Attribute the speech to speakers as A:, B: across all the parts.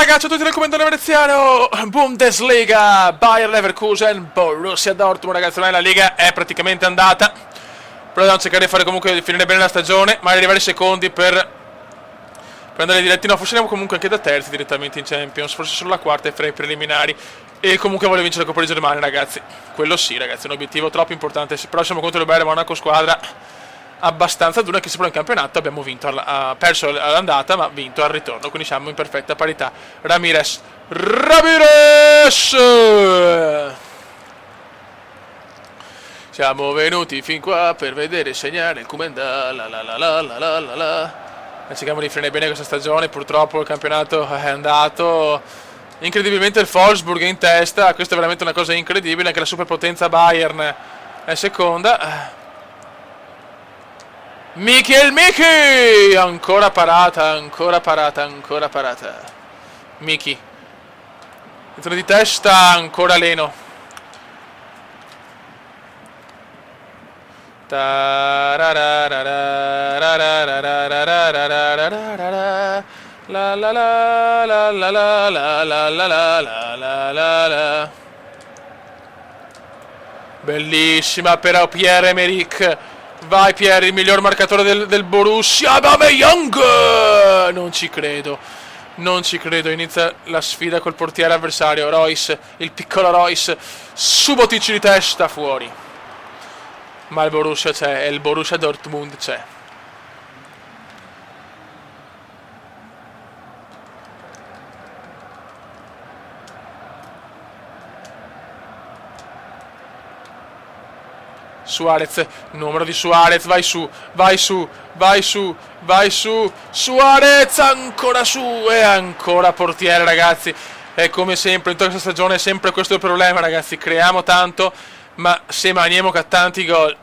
A: ragazzi, tutti nel commentario veneziano. Bundesliga, Bayer Leverkusen, Borussia Dortmund. Ragazzi, ormai la Liga è praticamente andata. Però dobbiamo cercare di fare comunque di finire bene la stagione, magari arrivare ai secondi per andare diretti. No, forse andiamo comunque anche da terzi direttamente in Champions, forse solo la quarta e fra i preliminari. E comunque voglio vincere la Coppa di Germania, ragazzi. Quello sì, ragazzi, è un obiettivo troppo importante. Però siamo contro il Bayern Monaco, squadra abbastanza dura, che sembra in campionato abbiamo vinto perso all'andata ma vinto al ritorno, quindi siamo in perfetta parità. Ramirez, siamo venuti fin qua per vedere segnare il Kumenda, cerchiamo di finire bene questa stagione. Purtroppo il campionato è andato, incredibilmente il Wolfsburg è in testa, questa è veramente una cosa incredibile. Anche la superpotenza Bayern è seconda. Miki, ancora parata. Miki, dentro di testa, ancora Leno. Bellissima però Pierre-Emerick. Vai Pierre, il miglior marcatore del Borussia. Aubameyang! Non ci credo. Inizia la sfida col portiere avversario. Royce, il piccolo Royce. Subotic di testa, fuori. Ma il Borussia c'è, e il Borussia Dortmund c'è. Suarez, numero di Suarez, vai su, Suarez, ancora su, e ancora portiere, ragazzi. È come sempre, in tutta questa stagione è sempre questo il problema, ragazzi, creiamo tanto, ma se maniamo tanti gol.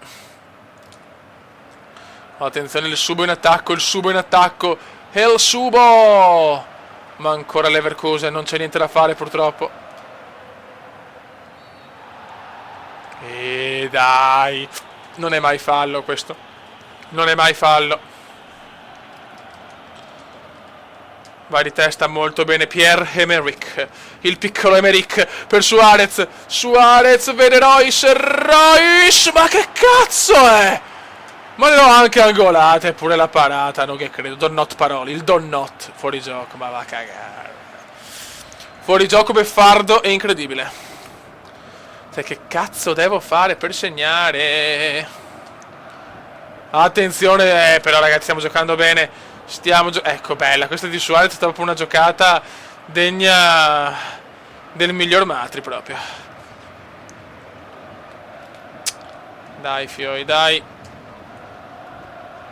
A: Attenzione, il subo in attacco, e il subo, ma ancora Leverkusen, non c'è niente da fare purtroppo. E dai, non è mai fallo questo. Vai di testa molto bene Pierre-Emerick, il piccolo Emerick per Suarez, vede Royce, ma che cazzo è? Ma le ho anche angolate, pure la parata, non che credo. Donnot paroli, il Donnot, fuori gioco, ma va a cagare. Fuori gioco beffardo e incredibile. Cioè, che cazzo devo fare per segnare? Attenzione, però ragazzi, stiamo giocando bene. Ecco, bella, questa di Suarez è stata proprio una giocata degna del miglior Matri proprio. Dai, fioi, dai.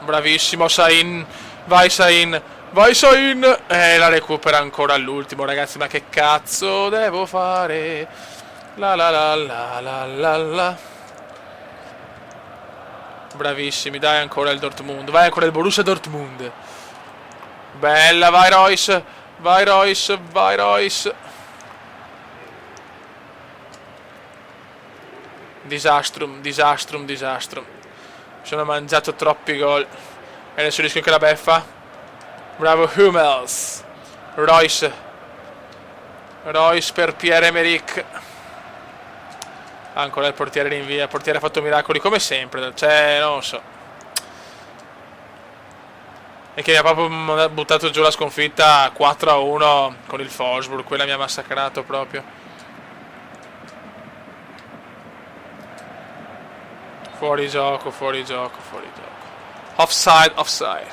A: Bravissimo Sain. Vai Sain. La recupera ancora all'ultimo, ragazzi, ma che cazzo devo fare? Bravissimi, dai, ancora il Dortmund. Vai ancora il Borussia Dortmund. Bella, vai Royce. Disastrum. Mi sono mangiato troppi gol. E adesso rischio che la beffa. Bravo Hummels. Royce per Pierre-Emerick. Ancora il portiere rinvia. Il portiere ha fatto miracoli come sempre. Cioè, non lo so. E che mi ha proprio buttato giù la sconfitta 4-1 con il Wolfsburg. Quella mi ha massacrato proprio. Fuori gioco. Offside.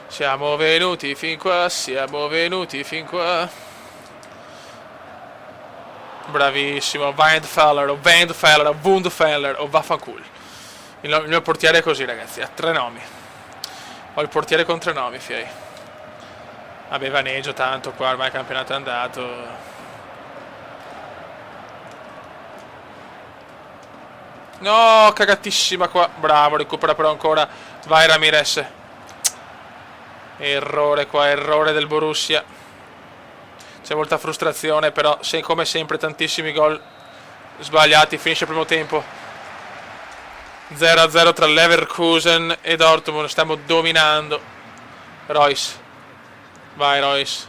A: Siamo venuti fin qua. Bravissimo, Wundfeller o Vaffanculo. Il mio portiere è così, ragazzi, ha 3 nomi. Ho il portiere con 3 nomi, fiei. Vabbè, vaneggio tanto qua, ormai il campionato è andato. No, cagatissima qua. Bravo, recupera però ancora. Vai Ramirez. Errore del Borussia. C'è molta frustrazione, però come sempre tantissimi gol sbagliati. Finisce il primo tempo 0-0 tra Leverkusen e Dortmund. Stiamo dominando. Royce Vai Royce.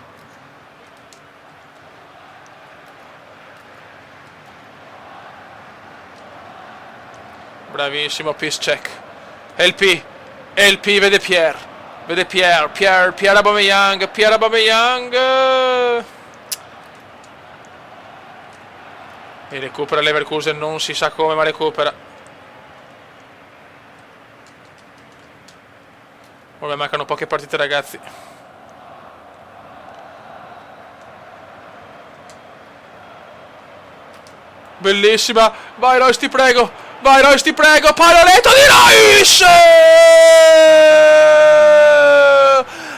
A: Bravissimo, Piszczek. LP, vede Pierre. Vede Pierre Aubameyang. E recupera Leverkusen, non si sa come, ma recupera. Ormai mancano poche partite, ragazzi. Bellissima. Vai Royce, ti prego. Paloletto di Royce.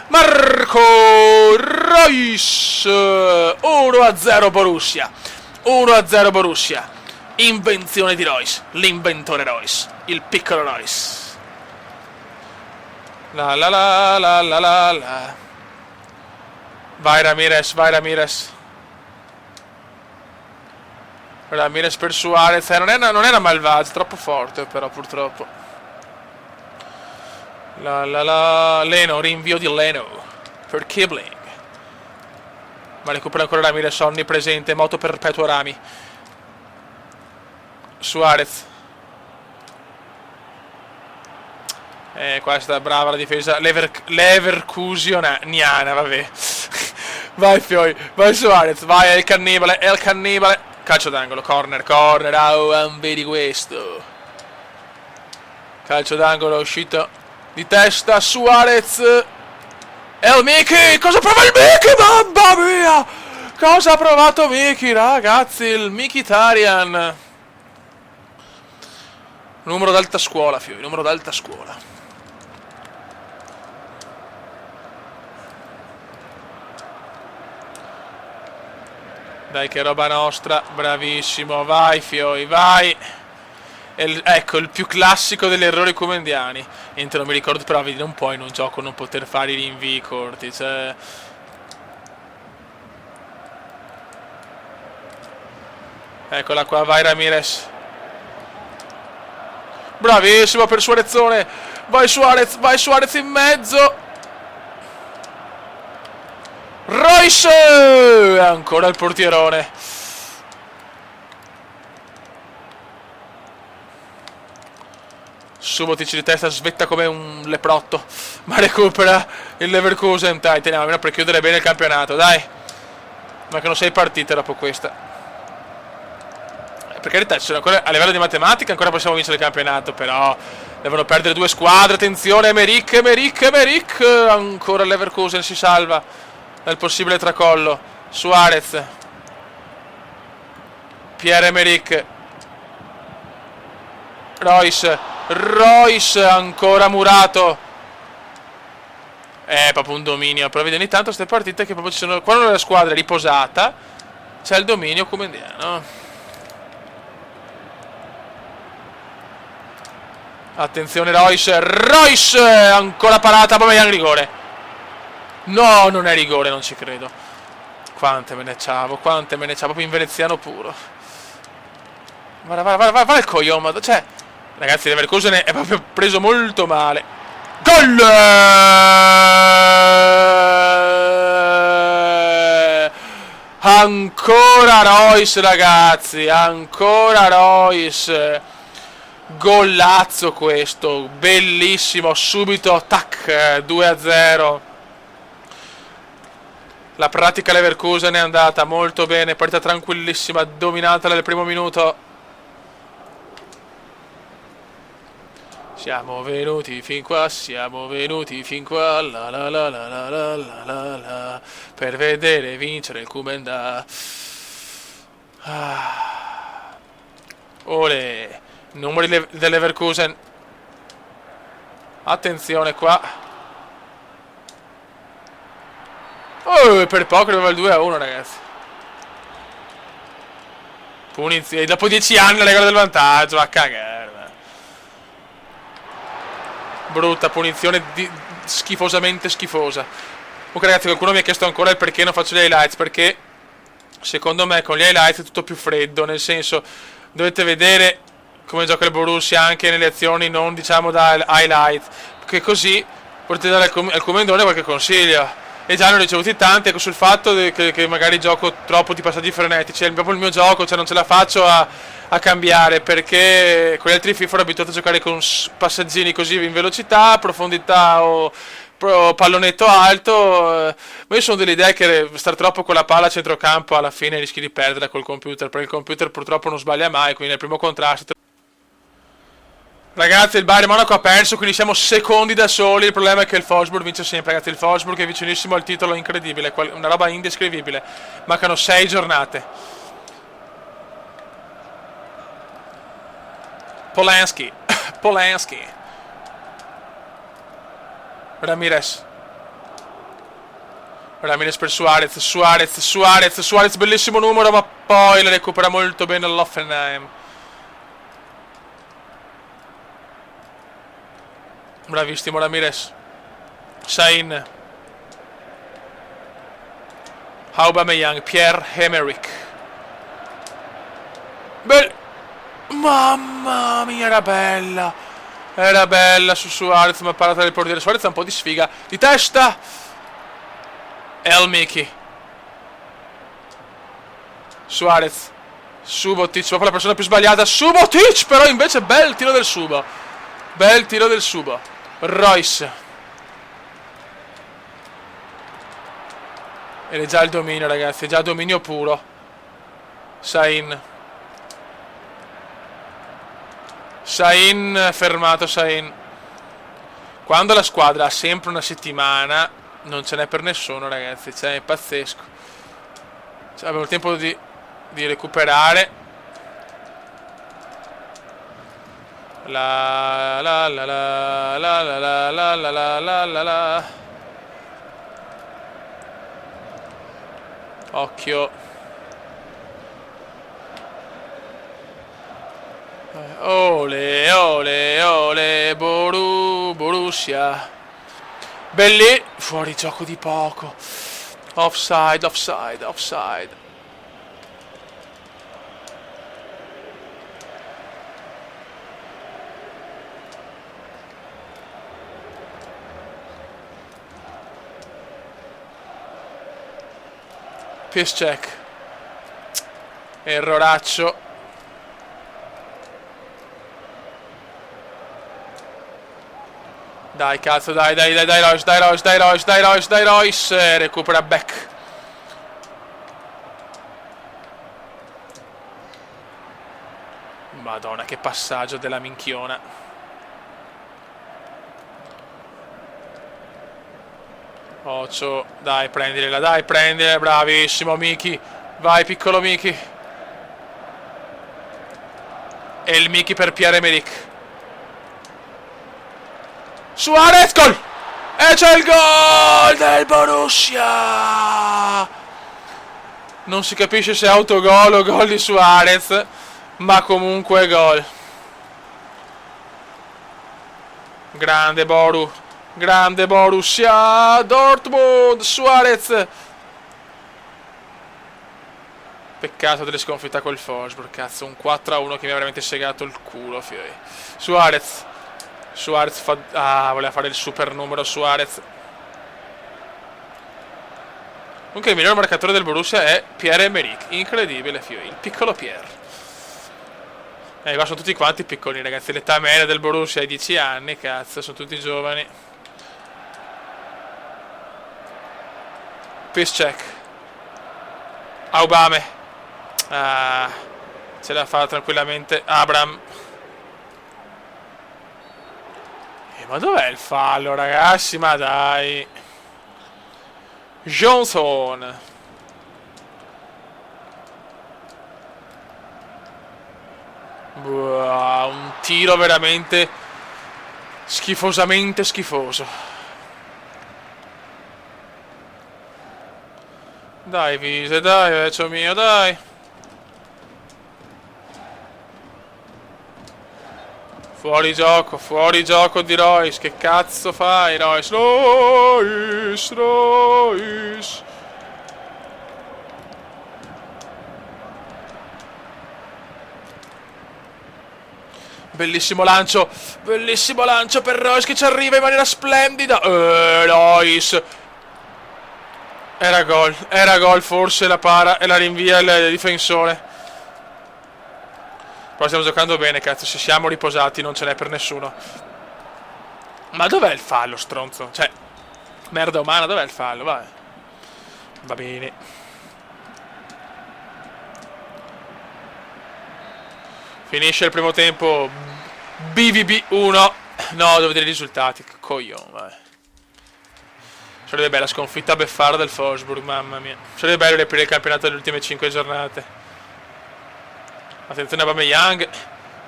A: Marco Reus. 1-0 Borussia. 1-0 Borussia. Invenzione di Royce. L'inventore Royce. Il piccolo Royce. La la la la la la la. Vai Ramirez. Ramirez per Suarez. Non era malvagio, troppo forte però purtroppo. Leno, rinvio di Leno per Kibling. Ma recupera ancora Ramirez, onnipresente, moto perpetuo Rami. Suarez. Qua sta brava la difesa. Leverkuseniana, vabbè. Vai Fioi, vai Suarez, vai, è il cannibale. Calcio d'angolo, corner, vedi questo. Calcio d'angolo, uscito di testa, Suarez. E il Miki, cosa prova il Miki? Mamma mia! Cosa ha provato Miki, ragazzi? Il Mkhitaryan. Numero d'alta scuola, Fioi, numero d'alta scuola. Dai che roba nostra, bravissimo, vai Fioi, vai. Ecco, il più classico degli errori comendiani. Niente, non mi ricordo, però vedi, non puoi in un gioco non poter fare i rinvii corti, cioè... Eccola qua, vai Ramirez. Bravissimo per Suarezzone. Vai Suarez in mezzo. Royce! Ancora il portierone. Subotic di testa, svetta come un leprotto. Ma recupera il Leverkusen. Dai, teniamo almeno per chiudere bene il campionato, dai. Ma che non sei partita dopo questa. Per carità, ancora, a livello di matematica ancora possiamo vincere il campionato. Però devono perdere due squadre. Attenzione, Emerick. Ancora il Leverkusen si salva dal possibile tracollo. Suarez, Pierre-Emerick, Royce, ancora murato. Proprio un dominio. Però vedi ogni tanto queste partite che proprio ci sono. Quando la squadra è riposata c'è il dominio comendiano. Attenzione Royce, ancora parata, Aubameyang, rigore. No, non è rigore, non ci credo. Quante me ne ciavo, proprio in veneziano puro. Guarda il coglione, cioè... Ragazzi, Leverkusen è proprio preso molto male. Gol! Ancora Royce, ragazzi, ancora Royce. Gollazzo questo, bellissimo, subito, tac, 2-0. La pratica Leverkusen è andata molto bene, partita tranquillissima, dominata nel primo minuto. Siamo venuti fin qua, la la la la la la la la, per vedere vincere il Kumenda. Ole, numeri del Leverkusen. Attenzione qua. Oh, per poco aveva il 2-1, ragazzi. Punizione, dopo 10 anni la regola del vantaggio, va a cagare. Brutta punizione, schifosamente schifosa. Comunque ragazzi, qualcuno mi ha chiesto ancora il perché non faccio gli highlights. Perché secondo me con gli highlights è tutto più freddo. Nel senso, dovete vedere come gioca il Borussia anche nelle azioni, non diciamo da highlights, perché così potete dare al commendone qualche consiglio. e già ne ho ricevuti tanti, ecco, sul fatto che magari gioco troppo di passaggi frenetici, è proprio il mio gioco, cioè non ce la faccio a cambiare, perché con gli altri FIFA ero abituato a giocare con passaggini così in velocità, profondità o pallonetto alto, ma io sono dell'idea che stare troppo con la palla a centrocampo alla fine rischi di perderla col computer, perché il computer purtroppo non sbaglia mai, quindi nel primo contrasto. Ragazzi, il Bayern Monaco ha perso, quindi siamo secondi da soli. Il problema è che il Wolfsburg vince sempre, ragazzi. Il Wolfsburg è vicinissimo al titolo, incredibile, una roba indescrivibile. Mancano 6 giornate. Polanski. Polanski. Ramirez. Ramirez per Suarez. Suarez, bellissimo numero, ma poi la recupera molto bene l'Hoffenheim. Bravissimo Ramirez. Sain. Aubameyang. Pierre-Emerick. Mamma mia, era bella. Era bella su Suarez, ma ha parato del portiere. Suarez ha un po' di sfiga. Di testa. El Miki. Suarez. Subotic, proprio la persona più sbagliata. Subotic, però invece bel tiro del Subo. Bel tiro del Subo. Royce. Ed è già il dominio, ragazzi, è già dominio puro. Sain. Sain, fermato Sain. Quando la squadra ha sempre una settimana, non ce n'è per nessuno, ragazzi, cioè è pazzesco. Cioè, abbiamo il tempo di recuperare. La la la la la la la la la la la la. Occhio. Ole ole ole Borussia. Belli. Fuori gioco di poco. Offside. Piszczek. Erroraccio. Dai cazzo, dai Royce. Recupera Beck. Madonna, che passaggio della minchiona. Occhio, dai, prendila, bravissimo Miki. Vai, piccolo Miki. E il Miki per Pierre-Emerick. Suarez, gol! E c'è il gol del Borussia! Non si capisce se è autogol o gol di Suarez, ma comunque gol. Grande Borussia Dortmund. Suarez. Peccato delle sconfitte col Wolfsburg, cazzo, un 4-1 che mi ha veramente segato il culo, fioi. Suarez fa... Ah, voleva fare il super numero Suarez. Comunque il miglior marcatore del Borussia è Pierre-Emerick. Incredibile, fioi, il piccolo Pierre. Qua sono tutti quanti piccoli, ragazzi. L'età media del Borussia è 10 anni, cazzo, sono tutti giovani. Piszczek. Aubame. Ah, ce la fa tranquillamente Abram. Ma dov'è il fallo, ragazzi? Ma dai. Johnson. Un tiro veramente schifosamente schifoso. Dai Vise, dai vecchio mio, dai. Fuori gioco di Royce. Che cazzo fai, Royce? Royce. Bellissimo lancio per Royce che ci arriva in maniera splendida. Royce. Era gol, forse la para e la rinvia il difensore. Però stiamo giocando bene, cazzo, se siamo riposati non ce n'è per nessuno. Ma dov'è il fallo, stronzo? Cioè, merda umana, dov'è il fallo? Vabbè. Va bene. Finisce il primo tempo. BVB 1. No, devo dire i risultati. Coglione, vabbè. Sarebbe bella sconfitta beffarda del Wolfsburg, mamma mia. Sarebbe bello riaprire il campionato delle ultime 5 giornate. Attenzione a Aubameyang.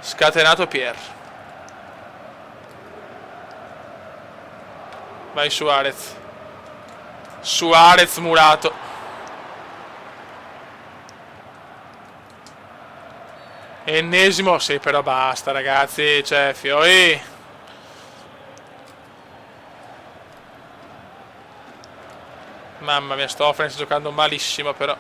A: Scatenato Pierre. Vai Suarez. Suarez murato. Ennesimo. Sì, però basta, ragazzi. Cioè, fioi. Mamma mia, Stoffel sta giocando malissimo, però.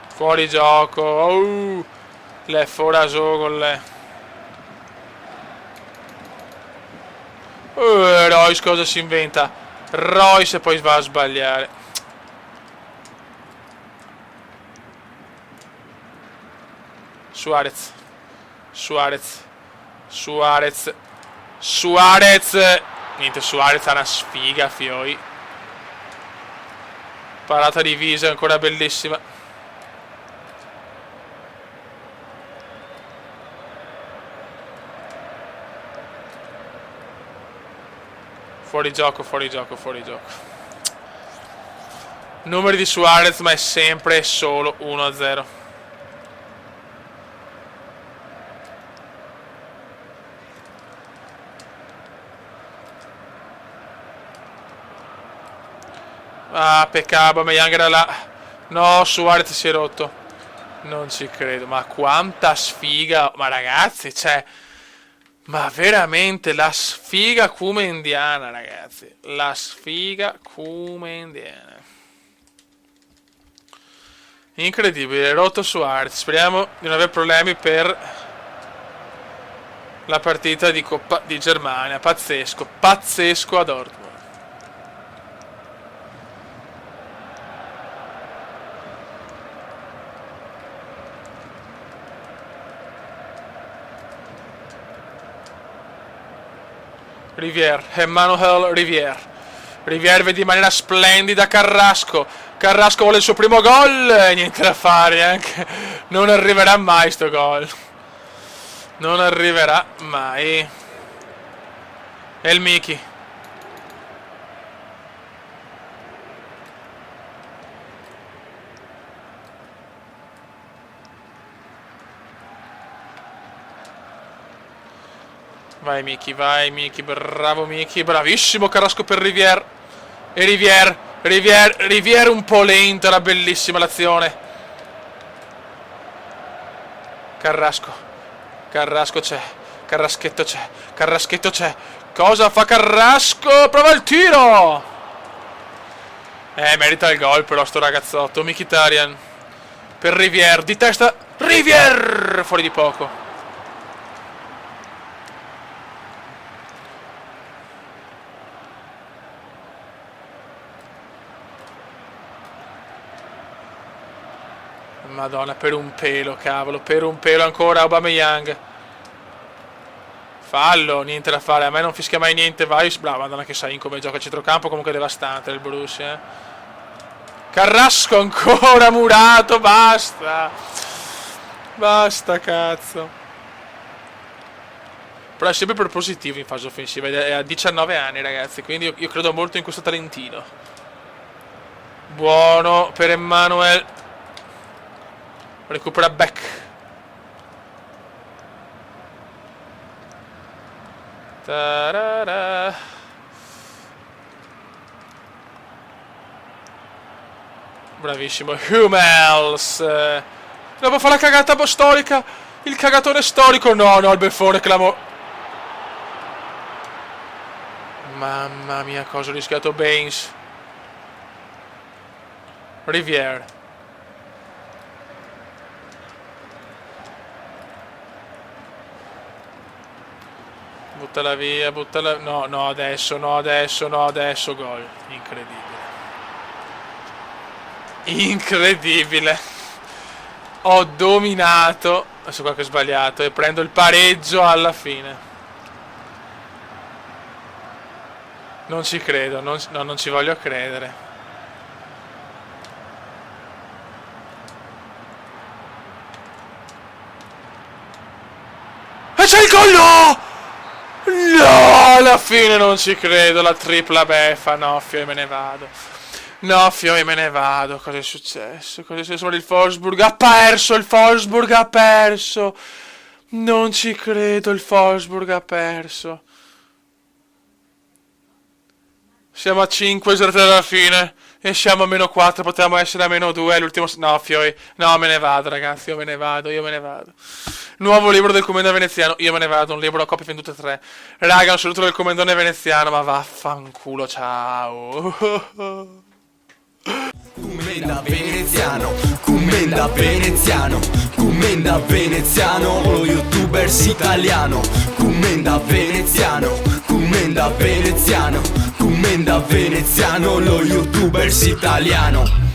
A: Fuori gioco. Le foraso con le. Royce cosa si inventa? Royce poi va a sbagliare. Suarez. Suarez. Suarez. Suarez. Niente, Suarez ha una sfiga, fioi. Parata divisa, ancora bellissima. Fuori gioco, fuori gioco, fuori gioco. Numeri di Suarez, ma è sempre solo 1-0. Ah, peccato, Aubameyang era là. No, Suarez si è rotto. Non ci credo, ma quanta sfiga. Ma ragazzi, cioè... Ma veramente la sfiga kumendiana, ragazzi. La sfiga kumendiana. Incredibile, rotto Suarez. Speriamo di non avere problemi per la partita di Coppa di Germania. Pazzesco, pazzesco a Dortmund. Rivière, Emmanuel Rivière. Rivière vede in maniera splendida Carrasco. Carrasco vuole il suo primo gol. Niente da fare, anche. Non arriverà mai sto gol. Non arriverà mai. E il Miki. Vai Miki, bravo Miki, bravissimo Carrasco per Rivière. E Rivière un po' lento, era bellissima l'azione. Carrasco c'è, Carraschetto c'è. Cosa fa Carrasco? Prova il tiro! Merita il gol però sto ragazzotto, Mkhitaryan. Per Rivière, di testa, Rivière! Fuori di poco. Madonna, per un pelo, cavolo, per un pelo ancora Aubameyang. Fallo, niente da fare, a me non fischia mai niente, vai, bravo, madonna che sai in come gioca a centrocampo, comunque devastante il Borussia. Carrasco ancora murato, basta. Basta, cazzo. Però è sempre propositivo in fase offensiva, è a 19 anni, ragazzi, quindi io credo molto in questo talentino. Buono per Emmanuel. Recupera Beck. Tarara. Bravissimo Hummels. Dopo fa la cagata storica. Il cagatore storico. No, il beffone clamoroso. Mamma mia, cosa ho rischiato Baines. Rivière. Buttala via, buttala... No, no, adesso, no, adesso, no, adesso, gol. Incredibile. Incredibile. Ho dominato. Adesso qua che ho sbagliato. E prendo il pareggio alla fine. Non ci credo, no, non ci voglio credere. E c'è il gol, no! No, alla fine non ci credo, la tripla beffa. No, Fio, me ne vado. No, Fio, me ne vado. Cosa è successo? Cosa è successo? Il Wolfsburg ha perso, il Wolfsburg ha perso. Non ci credo, il Wolfsburg ha perso. Siamo a 5 alla fine. E siamo a -4, potevamo essere a -2. L'ultimo... No, Fioi. No, me ne vado, ragazzi. Io me ne vado, io me ne vado. Nuovo libro del commendo veneziano. Io me ne vado, un libro a copie vendute 3. Raga, un saluto del commendone veneziano. Ma vaffanculo, ciao.
B: Commenda veneziano, commenda veneziano, commenda veneziano, lo youtubers italiano. Commenda veneziano, commenda veneziano, commenda veneziano, lo youtubers italiano.